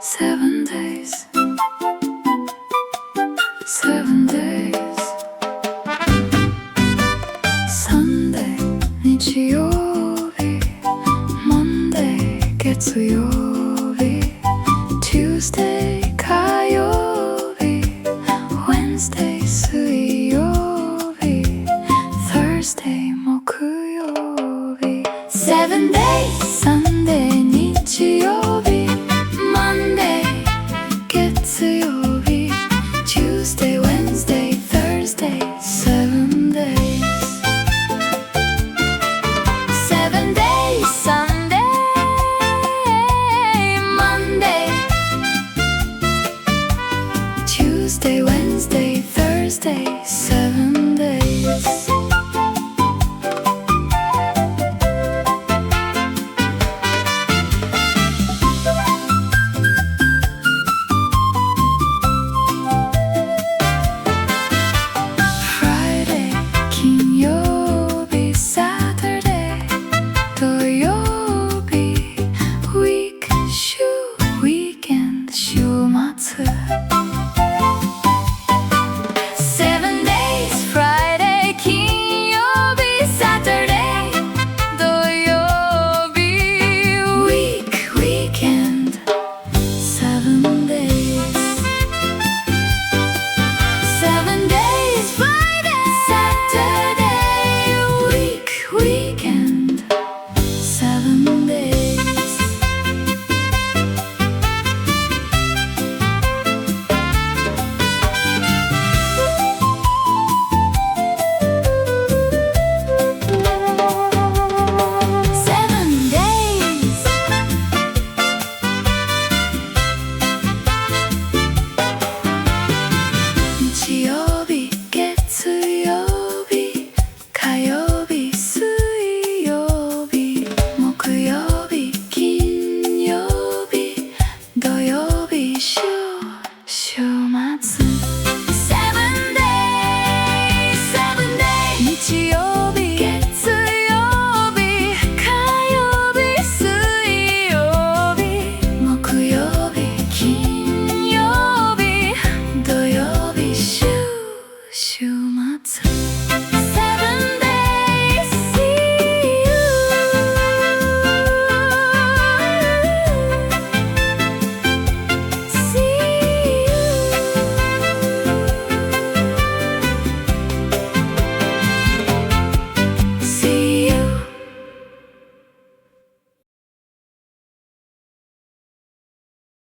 7 days 7 days Sunday 日曜日 Monday 月曜日 Tuesday 火曜日 Wednesday 水曜日 Thursday 木曜日 7 days Sunday 日曜日 Monday 月曜日 Tuesday Wednesday Thursday 7 days 7 days Sunday Monday Tuesday Wednesday Thursday